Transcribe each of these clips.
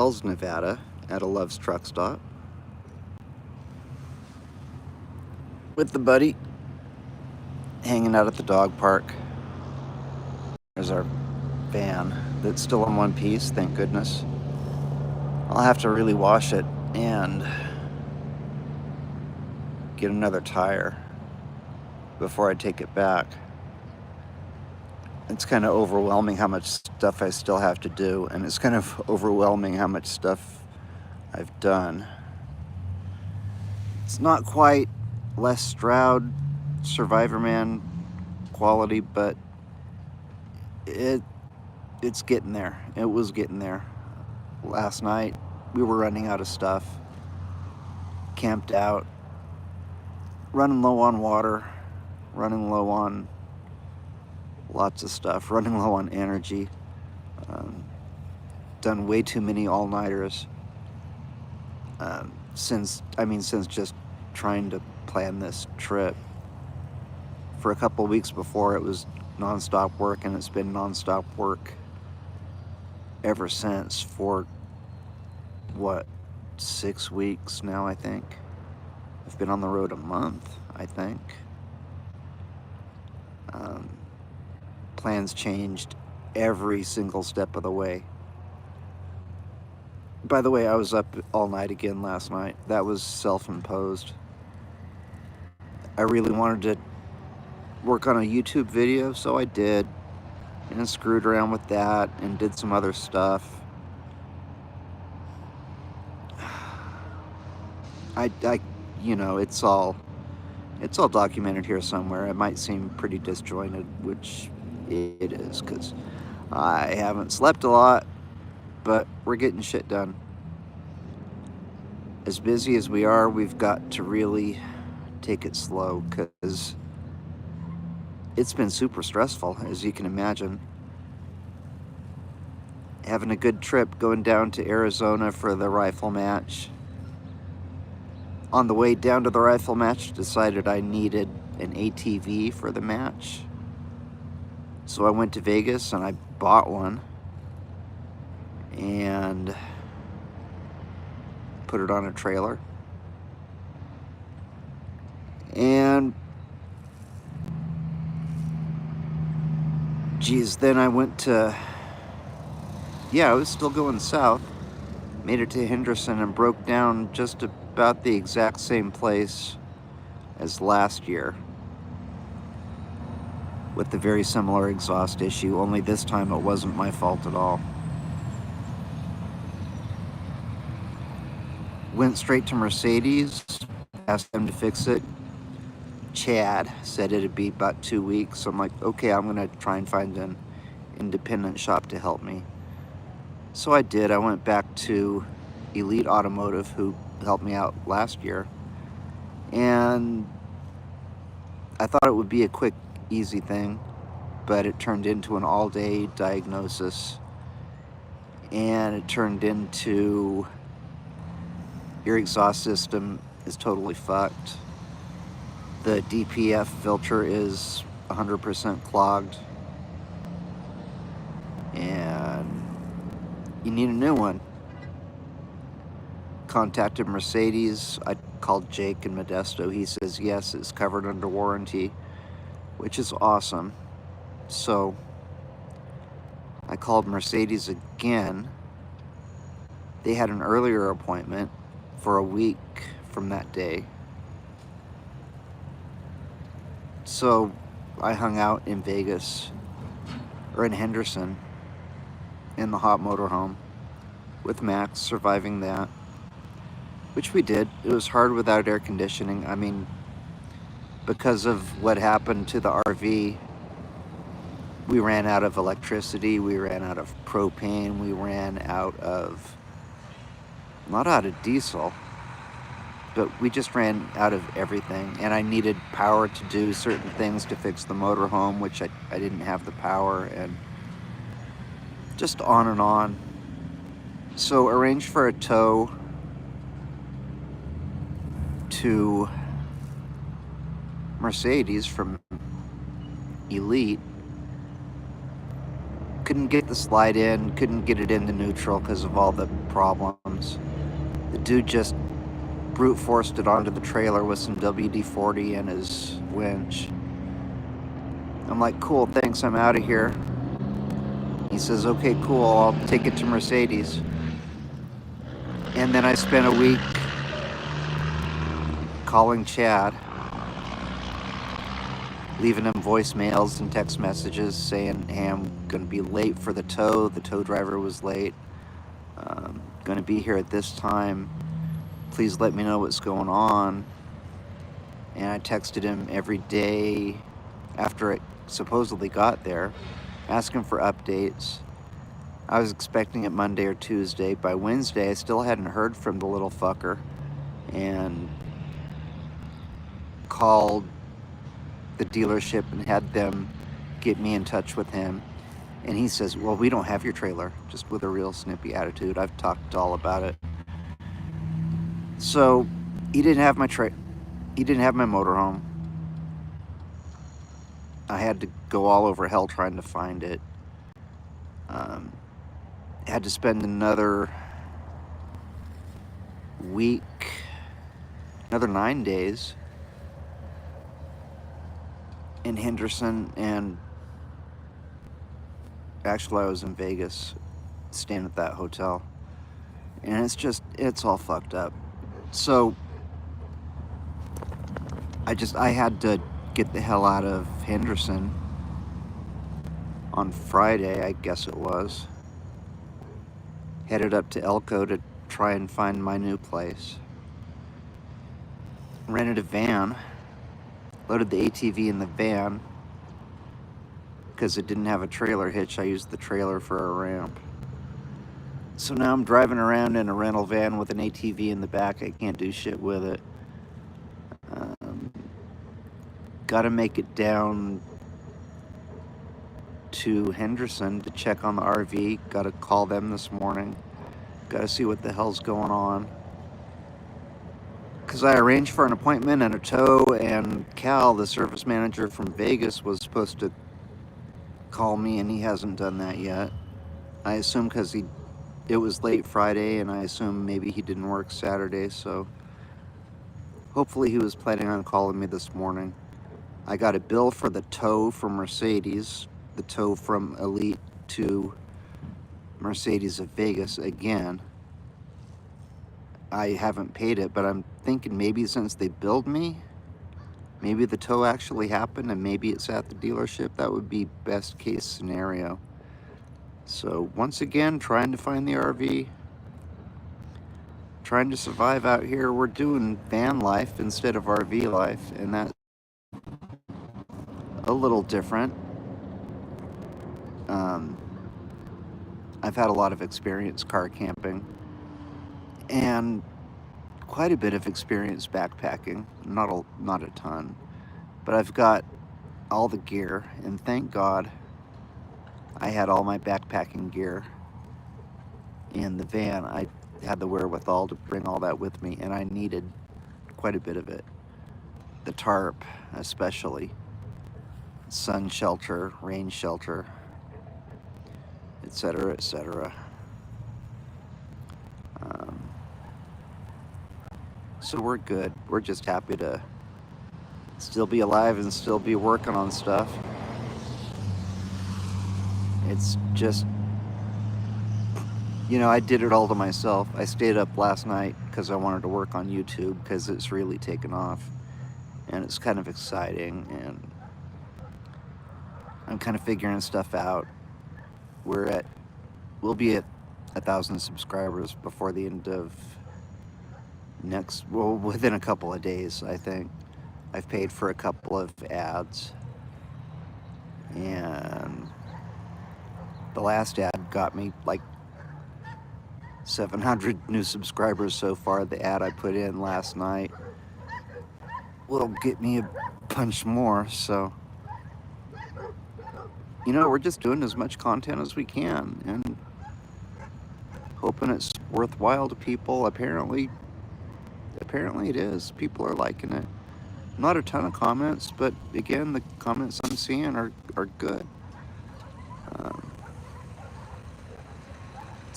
Nevada at a Love's truck stop with the buddy hanging out at the dog park. There's our van that's still in one piece, thank goodness. I'll have to really wash it and get another tire before I take it back. It's kind of overwhelming how much stuff I still have to do, and it's kind of overwhelming how much stuff I've done. It's not quite Les Stroud Survivor Man quality, but it's getting there. It was getting there. Last night we were running out of stuff, camped out, running low on water, running low on lots of stuff, running low on energy. Done way too many all-nighters since just trying to plan this trip. For a couple of weeks before, it was nonstop work, and it's been nonstop work ever since for 6 weeks now, I think. I've been on the road a month, I think. Plans changed every single step of the way. By the way, I was up all night again last night. That was self-imposed. I really wanted to work on a YouTube video, so I did, and screwed around with that and did some other stuff. It's all documented here somewhere. It might seem pretty disjointed, which it is, because I haven't slept a lot, but we're getting shit done. As busy as we are, we've got to really take it slow, because it's been super stressful, as you can imagine. Having a good trip, going down to Arizona for the rifle match. On the way down to the rifle match, decided I needed an ATV for the match. So I went to Vegas and I bought one and put it on a trailer. And then I went to, I was still going south, made it to Henderson and broke down just about the exact same place as last year, with a very similar exhaust issue, only this time it wasn't my fault at all. Went straight to Mercedes, asked them to fix it. Chad said it'd be about 2 weeks. So I'm like, okay, I'm gonna try and find an independent shop to help me. So I did. I went back to Elite Automotive, who helped me out last year, and I thought it would be a quick, easy thing, but it turned into an all-day diagnosis, and it turned into your exhaust system is totally fucked. The DPF filter is 100% clogged, and you need a new one. Contacted Mercedes. I called Jake in Modesto. He says yes, it's covered under warranty, which is awesome. So I called Mercedes again. They had an earlier appointment for a week from that day. So I hung out in Vegas, or in Henderson, in the hot motorhome with Max, surviving that, which we did. It was hard without air conditioning. I mean, because of what happened to the RV, we ran out of electricity, we ran out of propane, we ran out of, not out of diesel, but we just ran out of everything. And I needed power to do certain things to fix the motorhome, which I didn't have the power, and just on and on. So arranged for a tow to Mercedes from Elite. couldn't get the slide in, couldn't get it into neutral because of all the problems. The dude just brute forced it onto the trailer with some WD-40 and his winch. I'm like, cool, thanks, I'm out of here. He says, okay, cool, I'll take it to Mercedes. And then I spent a week calling Chad, leaving him voicemails and text messages saying, hey, I'm going to be late for the tow. The tow driver was late. Going to be here at this time. Please let me know what's going on. And I texted him every day after it supposedly got there, asking for updates. I was expecting it Monday or Tuesday. By Wednesday, I still hadn't heard from the little fucker, and called the dealership and had them get me in touch with him. And he says, well, we don't have your trailer, just with a real snippy attitude. I've talked all about it. So he didn't have my he didn't have my motorhome. I had to go all over hell trying to find it. Had to spend another week, another 9 days in Henderson, and actually I was in Vegas staying at that hotel, and it's all fucked up. So I had to get the hell out of Henderson on Friday, I guess it was. Headed up to Elko to try and find my new place. Rented a van, loaded the ATV in the van. Because it didn't have a trailer hitch, I used the trailer for a ramp. So now I'm driving around in a rental van with an ATV in the back. I can't do shit with it. Gotta make it down to Henderson to check on the RV. Gotta call them this morning. Gotta see what the hell's going on. Because I arranged for an appointment and a tow, and Cal, the service manager from Vegas, was supposed to call me, and he hasn't done that yet. I assume because it was late Friday, and I assume maybe he didn't work Saturday, so hopefully he was planning on calling me this morning. I got a bill for the tow from Mercedes, the tow from Elite to Mercedes of Vegas again. I haven't paid it, but I'm thinking maybe since they billed me, maybe the tow actually happened and maybe it's at the dealership. That would be best case scenario. So once again, trying to find the RV, trying to survive out here. We're doing van life instead of RV life, and that's a little different. I've had a lot of experience car camping and quite a bit of experience backpacking, not a ton, but I've got all the gear, and thank God I had all my backpacking gear in the van. I had the wherewithal to bring all that with me, and I needed quite a bit of it. The tarp, especially, sun shelter, rain shelter, etc., etc. So we're good. We're just happy to still be alive and still be working on stuff. It's just, I did it all to myself. I stayed up last night because I wanted to work on YouTube because it's really taken off. And it's kind of exciting, and I'm kind of figuring stuff out. We'll be at 1,000 subscribers before the end of within a couple of days, I think. I've paid for a couple of ads, and the last ad got me like 700 new subscribers so far. The ad I put in last night will get me a bunch more, so we're just doing as much content as we can and hoping it's worthwhile to people. Apparently it is. People are liking it. Not a ton of comments, but again, the comments I'm seeing are good.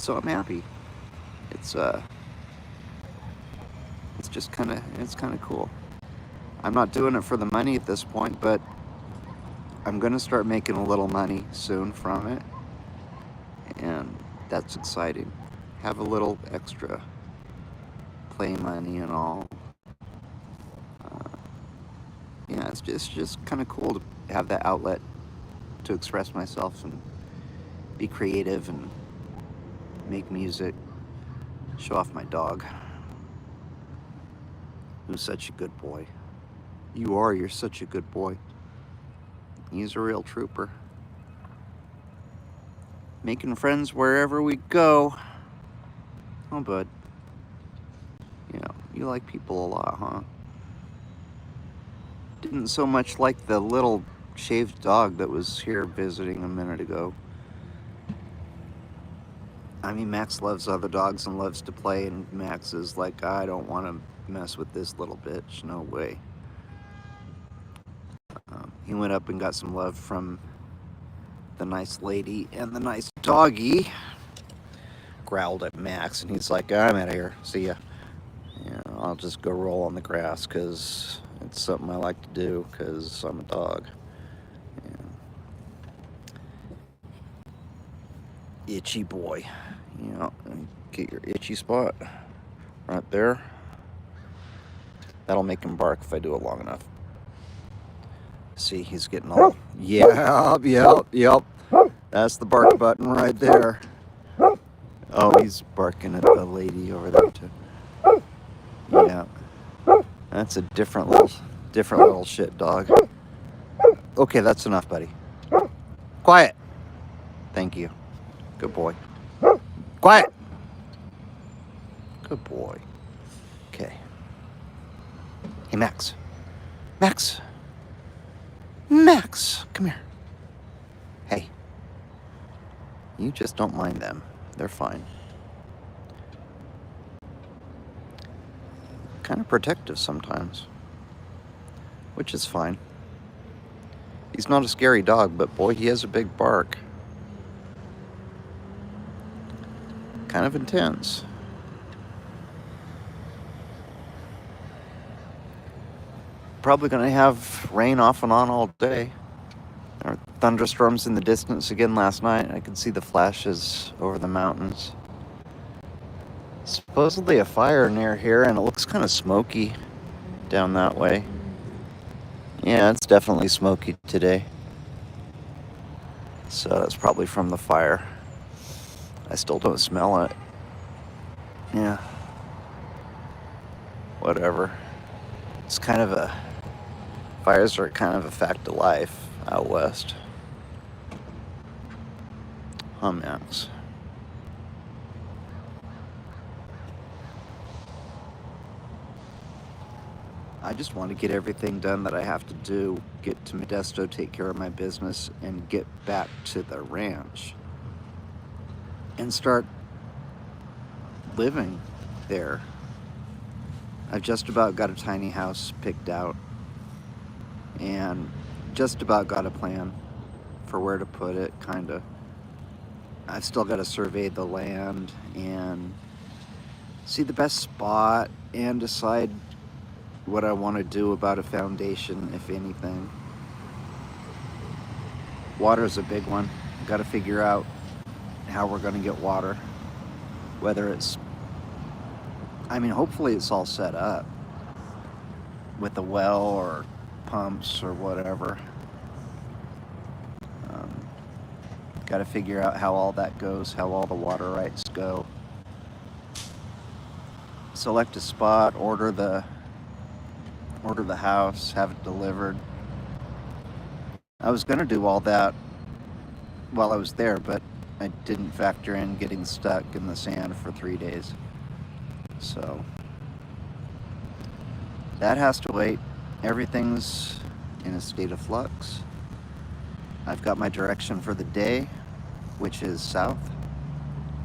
So I'm happy. It's just kind of cool. I'm not doing it for the money at this point, but I'm gonna start making a little money soon from it, and that's exciting. Have a little extra play money and all. Yeah, it's just kind of cool to have that outlet to express myself and be creative and make music, show off my dog, who's such a good boy. You're such a good boy. He's a real trooper. Making friends wherever we go. Oh, bud. You like people a lot, huh? Didn't so much like the little shaved dog that was here visiting a minute ago. I mean, Max loves other dogs and loves to play, and Max is like, I don't want to mess with this little bitch. No way. He went up and got some love from the nice lady and the nice doggy. Growled at Max, and he's like, I'm out of here. See ya. I'll just go roll on the grass because it's something I like to do because I'm a dog. Itchy boy. Get your itchy spot right there. That'll make him bark if I do it long enough. See, he's getting all... Yep. That's the bark button right there. Oh, he's barking at the lady over there too. Yeah. That's a different little shit dog. Okay, that's enough, buddy. Quiet. Thank you. Good boy. Quiet. Good boy. Okay. Hey, Max. Max, come here. Hey. You just don't mind them. They're fine. Kind of protective sometimes, which is fine. He's not a scary dog, but boy, he has a big bark. Kind of intense. Probably gonna have rain off and on all day. There were thunderstorms in the distance again last night. I could see the flashes over the mountains. Supposedly a fire near here, and it looks kind of smoky down that way. Yeah, it's definitely smoky today. So that's probably from the fire. I still don't smell it. Yeah. Whatever. It's kind of a... Fires are kind of a fact of life out west. Huh, Max? I just want to get everything done that I have to do, get to Modesto, take care of my business, and get back to the ranch and start living there. I've just about got a tiny house picked out and just about got a plan for where to put it, kind of. I've still got to survey the land and see the best spot and decide what I want to do about a foundation, if anything. Water's a big one. Got to figure out how we're going to get water. Whether it's... hopefully it's all set up with a well or pumps or whatever. Got to figure out how all that goes, how all the water rights go. Select a spot, order the house, have it delivered. I was going to do all that while I was there, but I didn't factor in getting stuck in the sand for 3 days. So that has to wait. Everything's in a state of flux. I've got my direction for the day, which is south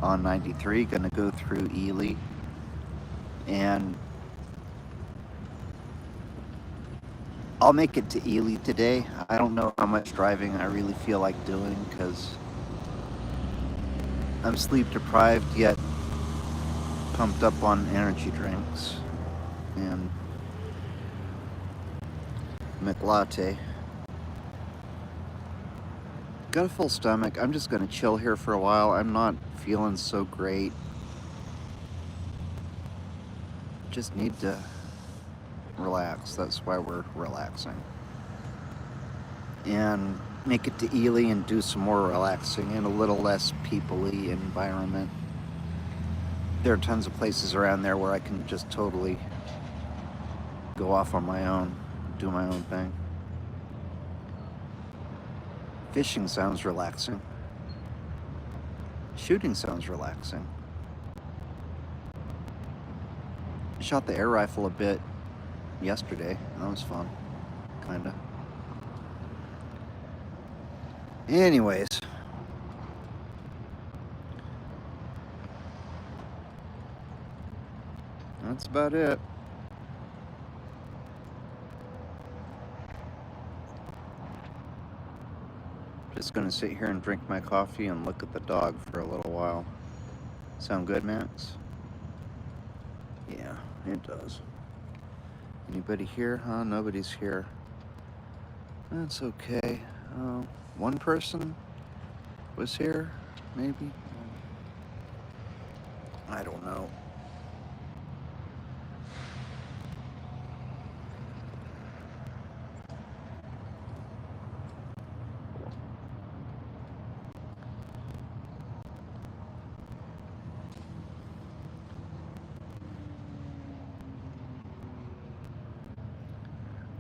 on 93, gonna go through Ely, and I'll make it to Ely today. I don't know how much driving I really feel like doing because I'm sleep deprived yet pumped up on energy drinks and McLatte. Got a full stomach. I'm just gonna chill here for a while. I'm not feeling so great. Just need to relax. That's why we're relaxing. And make it to Ely and do some more relaxing in a little less people-y environment. There are tons of places around there where I can just totally go off on my own, do my own thing. Fishing sounds relaxing. Shooting sounds relaxing. I shot the air rifle a bit yesterday. That was fun, kinda. Anyways, that's about it. Just gonna sit here and drink my coffee and look at the dog for a little while. Sound good, Max? Yeah, it does. Anybody here? Huh? Nobody's here. That's okay. One person was here, maybe? I don't know.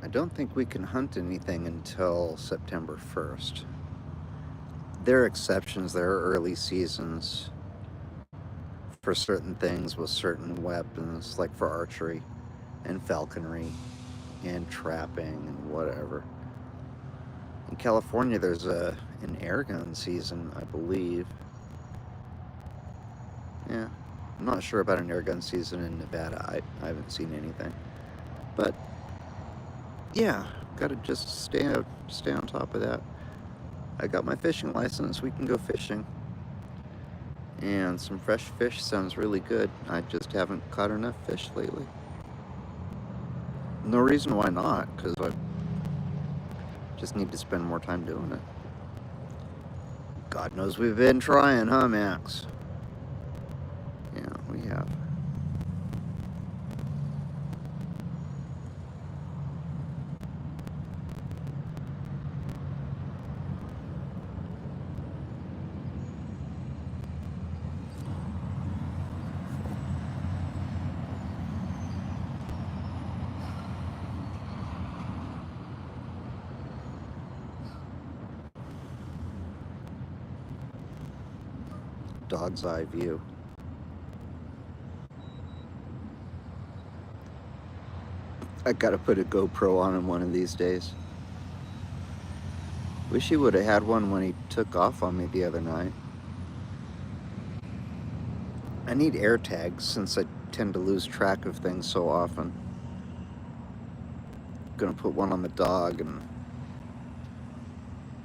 I don't think we can hunt anything until September 1st. There are exceptions. There are early seasons for certain things with certain weapons, like for archery and falconry and trapping and whatever. In California, there's an air gun season, I believe. Yeah, I'm not sure about an air gun season in Nevada. I haven't seen anything. But yeah, gotta just stay on top of that. I got my fishing license. We can go fishing. And some fresh fish sounds really good. I just haven't caught enough fish lately. No reason why not, because I just need to spend more time doing it. God knows we've been trying, huh, Max? Yeah, we have. Dog's eye view. I gotta put a GoPro on him one of these days. Wish he would have had one when he took off on me the other night. I need air tags since I tend to lose track of things so often. Gonna put one on the dog and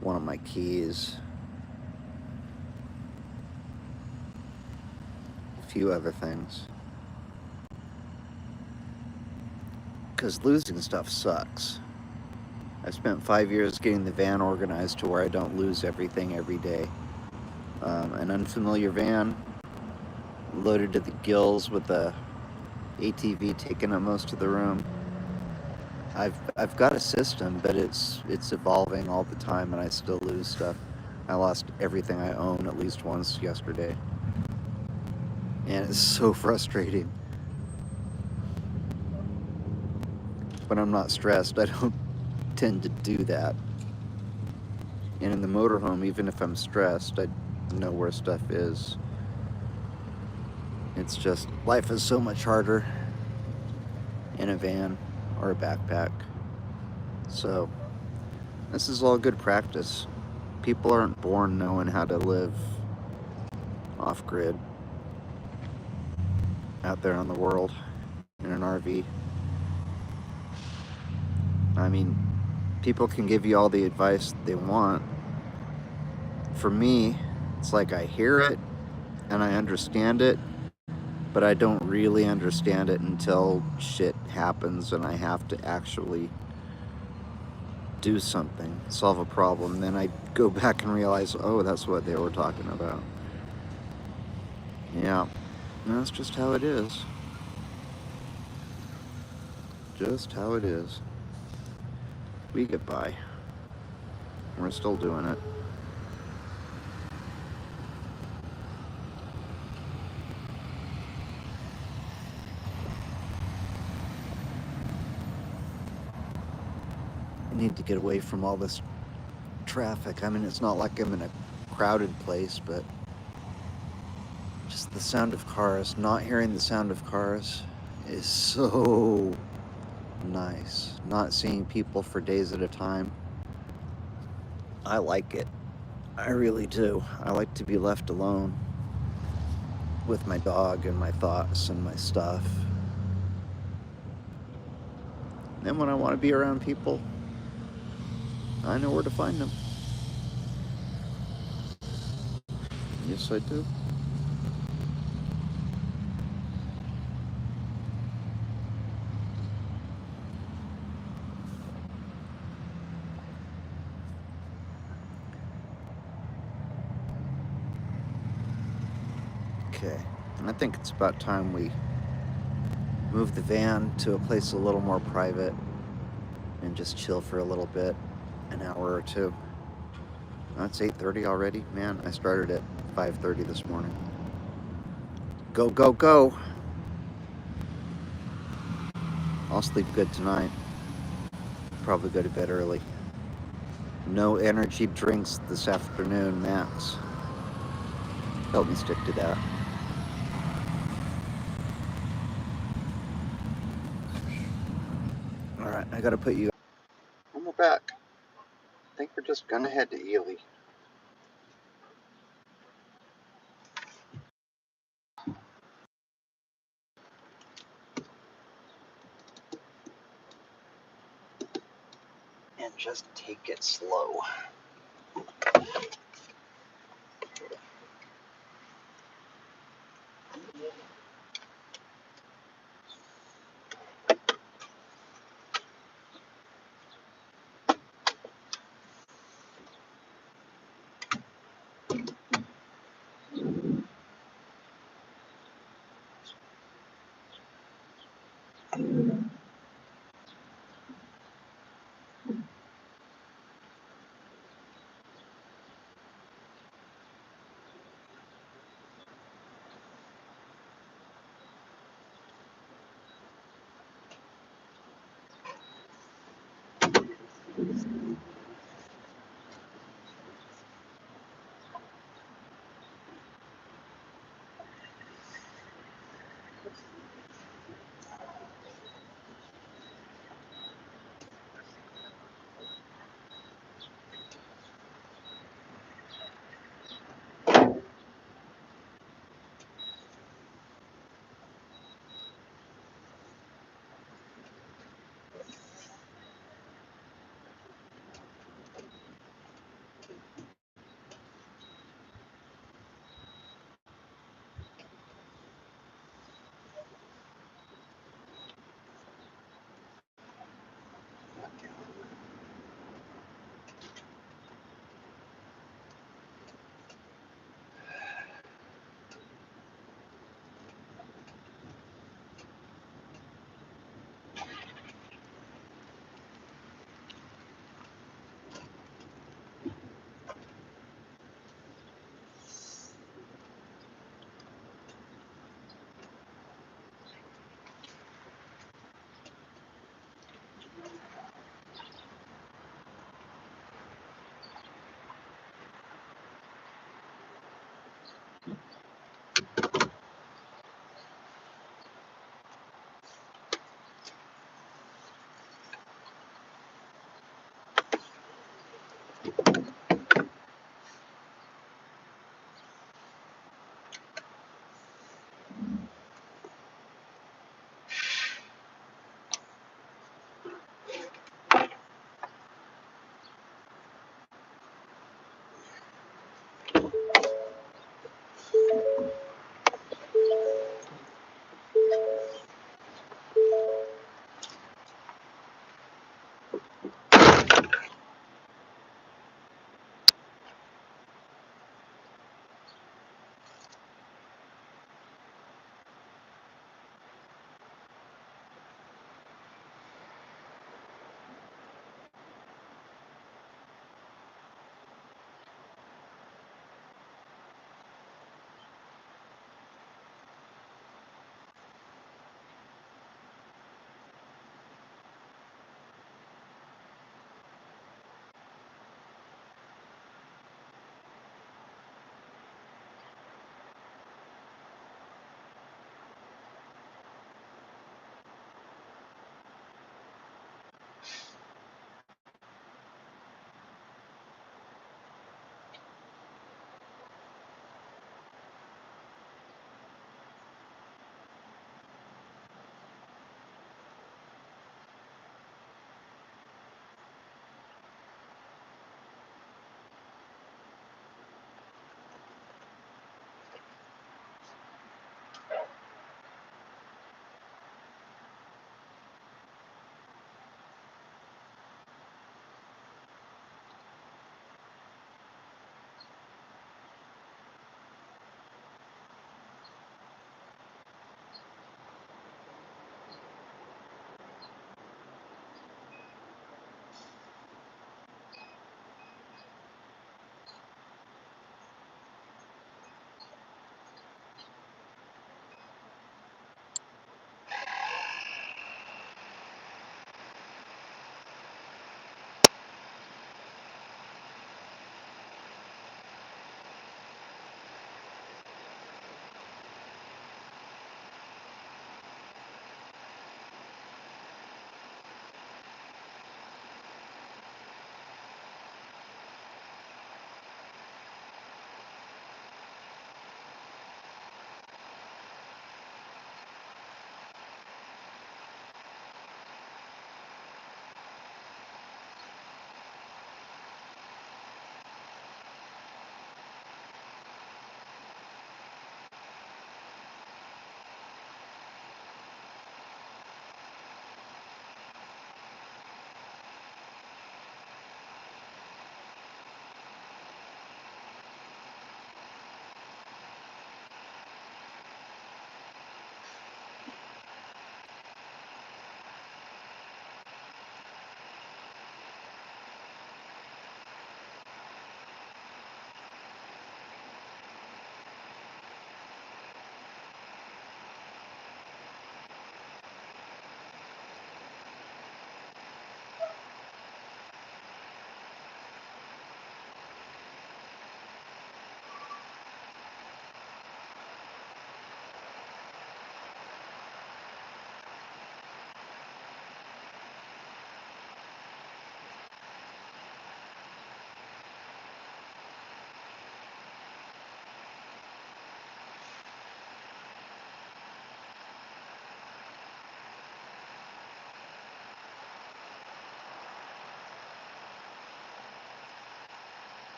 one on my keys. A few other things. Because losing stuff sucks. I spent 5 years getting the van organized to where I don't lose everything every day. An unfamiliar van, loaded to the gills with a ATV taking up most of the room. I've got a system, but it's evolving all the time, and I still lose stuff. I lost everything I own at least once yesterday, and it's so frustrating. When I'm not stressed, I don't tend to do that. And in the motorhome, even if I'm stressed, I know where stuff is. It's just, life is so much harder in a van or a backpack. So, this is all good practice. People aren't born knowing how to live off-grid out there in the world in an RV. I mean, people can give you all the advice they want. For me, it's like I hear it, and I understand it, but I don't really understand it until shit happens and I have to actually do something, solve a problem. Then I go back and realize, oh, that's what they were talking about. Yeah, and that's just how it is. Just how it is. We get by. We're still doing it. I need to get away from all this traffic. I mean, it's not like I'm in a crowded place, but just the sound of cars, not hearing the sound of cars is so nice. Not seeing people for days at a time. I like it. I really do. I like to be left alone with my dog and my thoughts and my stuff. And when I want to be around people, I know where to find them. Yes, I do. Okay. I think it's about time we move the van to a place a little more private and just chill for a little bit, an hour or two. Oh, it's 8:30 already? Man, I started at 5:30 this morning. Go, go, go. I'll sleep good tonight. Probably go to bed early. No energy drinks this afternoon, Max. Help me stick to that. Alright, I gotta put you. And we're back. I think we're just gonna head to Ely. And just take it slow.